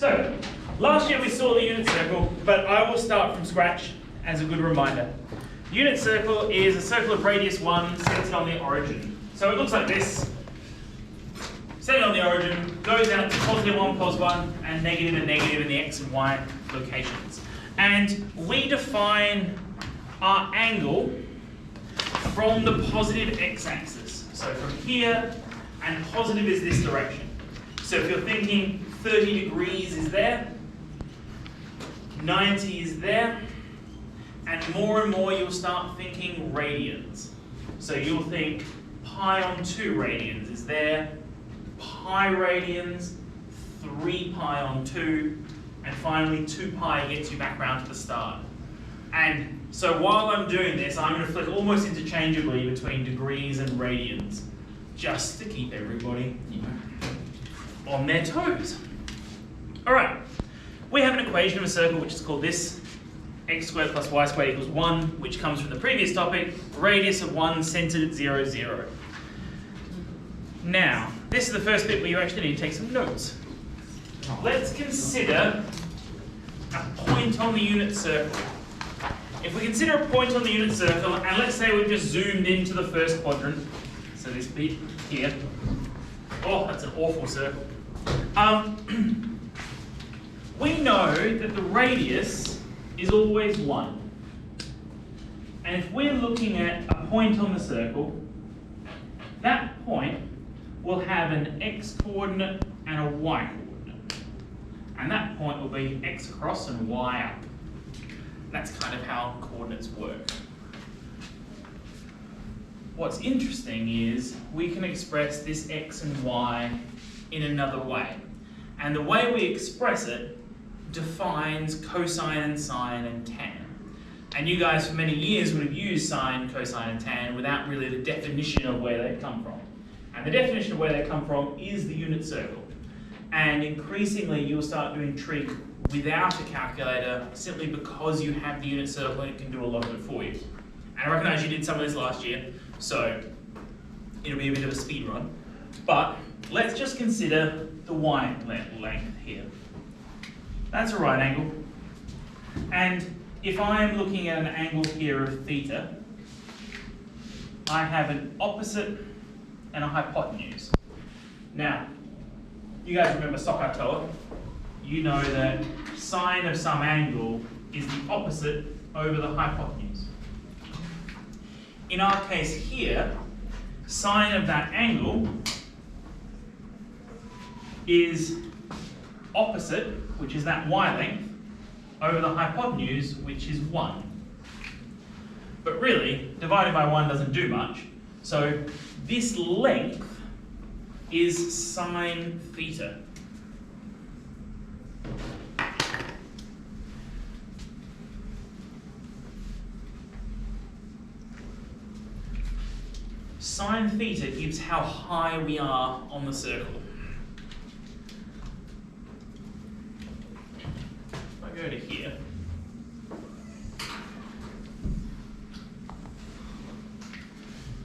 So, last year we saw the unit circle, but I will start from scratch as a good reminder. The unit circle is a circle of radius 1 centered on the origin. So it looks like this. Centered on the origin, goes out to positive 1, cos 1, and negative in the x and y locations. And we define our angle from the positive x-axis. So from here, and positive is this direction. So if you're thinking 30 degrees is there, 90 is there, and more you'll start thinking radians. So you'll think pi on 2 radians is there, pi radians, 3 pi on 2, and finally 2 pi gets you back round to the start. And so while I'm doing this, I'm going to flick almost interchangeably between degrees and radians, just to keep everybody, on their toes. All right, we have an equation of a circle which is called this: x squared plus y squared equals 1, which comes from the previous topic, radius of 1 centered at 0, 0. Now, this is the first bit where you actually need to take some notes. Let's consider a point on the unit circle. If we consider a point on the unit circle, and let's say we've just zoomed into the first quadrant, so this bit here. Oh, that's an awful circle. We know that the radius is always 1. And if we're looking at a point on the circle, that point will have an x coordinate and a y coordinate. And that point will be x across and y up. That's kind of how coordinates work. What's interesting is we can express this x and y in another way. And the way we express it defines cosine and sine and tan. And you guys for many years would have used sine, cosine and tan without really the definition of where they come from. And the definition of where they come from is the unit circle. And increasingly you'll start doing trig without a calculator simply because you have the unit circle and it can do a lot of it for you. And I recognise you did some of this last year, so it'll be a bit of a speed run. But let's just consider the y length here. That's a right angle. And if I'm looking at an angle here of theta, I have an opposite and a hypotenuse. Now, you guys remember SOHCAHTOA? You know that sine of some angle is the opposite over the hypotenuse. In our case here, sine of that angle is opposite, which is that y length, over the hypotenuse, which is 1. But really, divided by 1 doesn't do much. So this length is sine theta. Sine theta gives how high we are on the circle. If I go to here,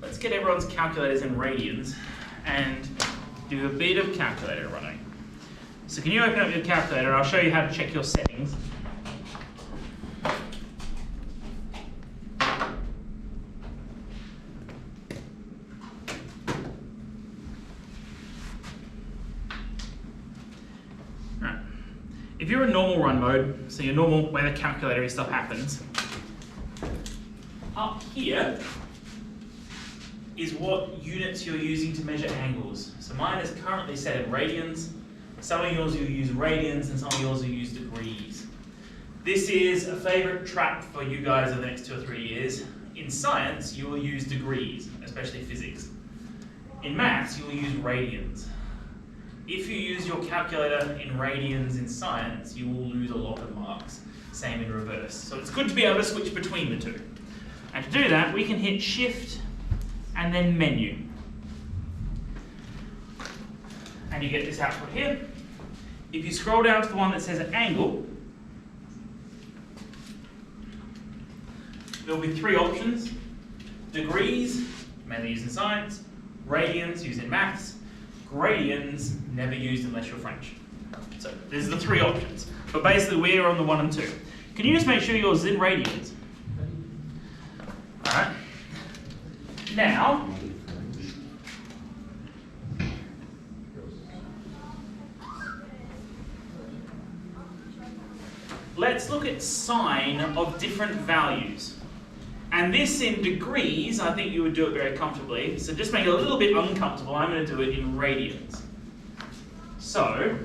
let's get everyone's calculators in radians and do a bit of calculator running. So can you open up your calculator? I'll show you how to check your settings. If you're in normal run mode, so your normal where the calculatory stuff happens, up here is what units you're using to measure angles. So mine is currently set in radians. Some of yours will use radians and some of yours will use degrees. This is a favorite trap for you guys over the next 2 or 3 years. In science, you will use degrees, especially physics. In maths, you will use radians. If you use your calculator in radians in science, you will lose a lot of marks. Same in reverse. So it's good to be able to switch between the two. And to do that, we can hit Shift and then Menu. And you get this output here. If you scroll down to the one that says an angle, there'll be 3 options. Degrees, mainly used in science. Radians, used in maths. Gradians, never used unless you're French. So there's the three options. But basically we're on the 1 and 2. Can you just make sure yours is in radians? Alright. Now, let's look at sine of different values. And this in degrees, I think you would do it very comfortably. So just make it a little bit uncomfortable, I'm going to do it in radians. So,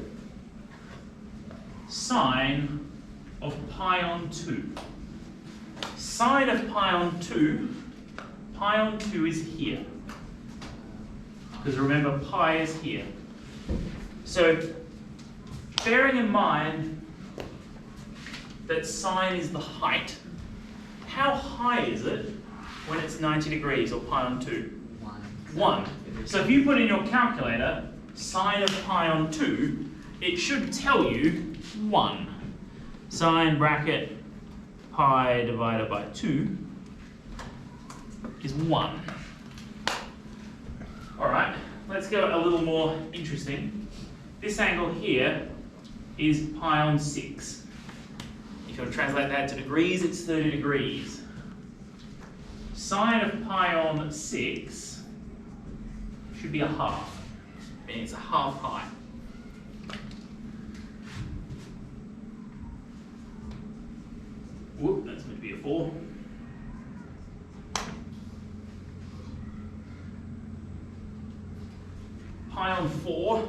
sine of pi on 2. Sine of pi on 2 is here. Because remember, pi is here. So, bearing in mind that sine is the height, how high is it when it's 90 degrees, or pi on 2? 1. So if you put in your calculator, sine of pi on 2, it should tell you 1. Sine bracket pi divided by 2 is 1. Alright, let's go a little more interesting. This angle here is pi on 6. If you want to translate that to degrees, it's 30 degrees. Sine of pi on 6 should be a half, meaning it's a half height. Whoop, that's meant to be a 4. Pi on 4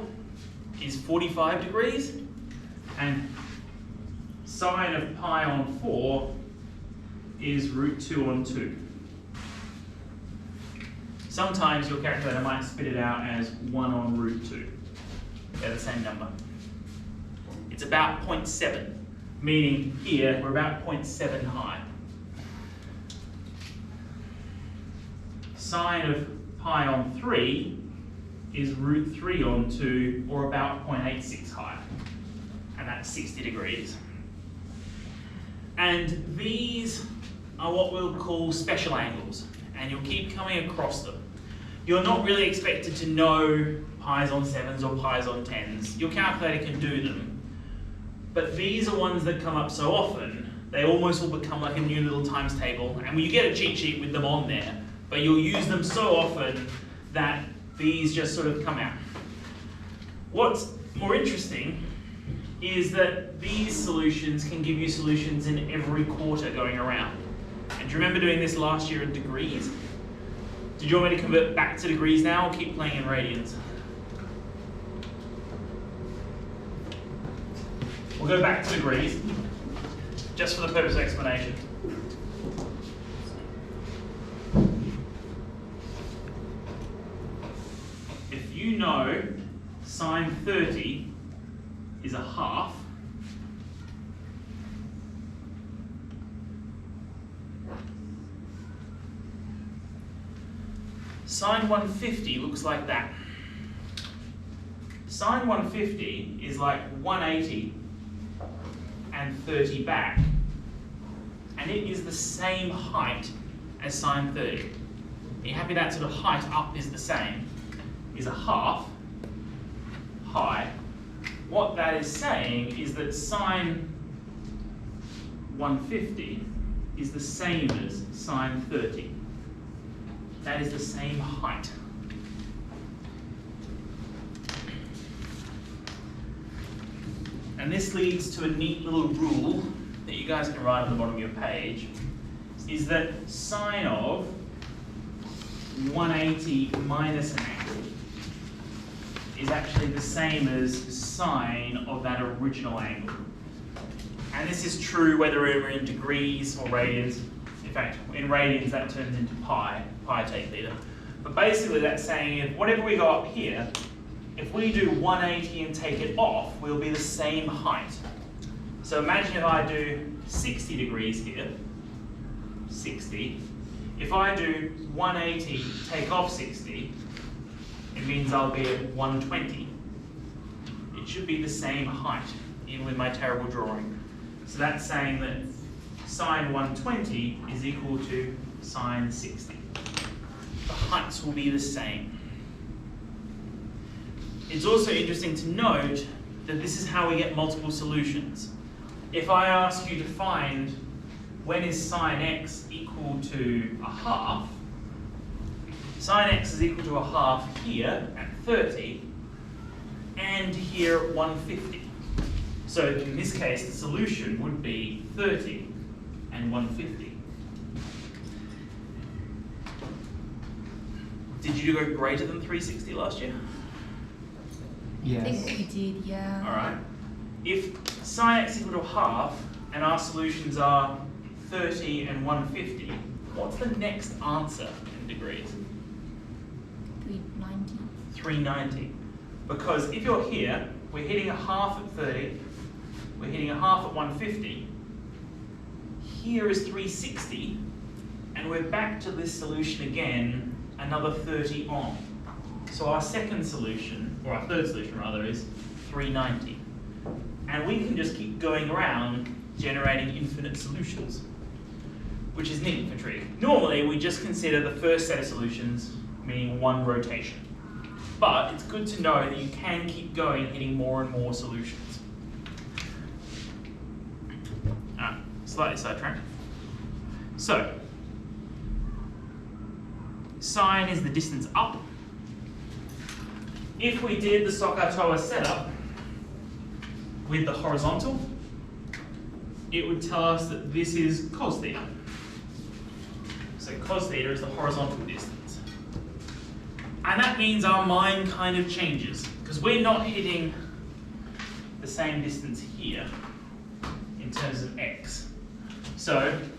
is 45 degrees, and sine of pi on 4 is root 2 on 2. Sometimes your calculator might spit it out as 1 on root 2. They're the same number. It's about 0.7, meaning here we're about 0.7 high. Sine of pi on 3 is root 3 on 2, or about 0.86 high. And that's 60 degrees. And these are what we'll call special angles, and you'll keep coming across them. You're not really expected to know pi's on 7s or pi's on 10s. Your calculator can do them. But these are ones that come up so often, they almost will become like a new little times table, and you get a cheat sheet with them on there, but you'll use them so often that these just sort of come out. What's more interesting is that these solutions can give you solutions in every quarter going around. And do you remember doing this last year in degrees? Did you want me to convert back to degrees now, or keep playing in radians? We'll go back to degrees, just for the purpose of explanation. If you know sine 30 is a half, sine 150 looks like that. Sine 150 is like 180 and 30 back, and it is the same height as sine 30. Are you happy that sort of height up is the same? Is a half high. What that is saying is that sine 150 is the same as sine 30. That is the same height. And this leads to a neat little rule that you guys can write on the bottom of your page, is that sine of 180 minus an angle is actually the same as sine of that original angle. And this is true whether we're in degrees or radians. In fact, in radians that turns into pi take theta. But basically that's saying if whatever we go up here, if we do 180 and take it off, we'll be the same height. So imagine if I do 60 degrees here, 60. If I do 180, take off 60, it means I'll be at 120. It should be the same height, even with my terrible drawing. So that's saying that sine 120 is equal to sine 60. The heights will be the same. It's also interesting to note that this is how we get multiple solutions. If I ask you to find when is sine x equal to a half, sine x is equal to a half here at 30 and here at 150. So in this case, the solution would be 30 and 150. Did you go greater than 360 last year? Yes. I think we did, yeah. Alright. If sine x equal to a half and our solutions are 30 and 150, what's the next answer in degrees? 390. 390. Because if you're here, we're hitting a half at 30, we're hitting a half at 150, here is 360, and we're back to this solution again, another 30 on. So our second solution, or our third solution rather, is 390. And we can just keep going around generating infinite solutions, which is neat for trig. Normally, we just consider the first set of solutions, meaning one rotation. But it's good to know that you can keep going, hitting more and more solutions. Slightly sidetracked. So, sine is the distance up. If we did the SOHCAHTOA setup with the horizontal, it would tell us that this is cos theta. So cos theta is the horizontal distance. And that means our mind kind of changes, because we're not hitting the same distance here in terms of x. So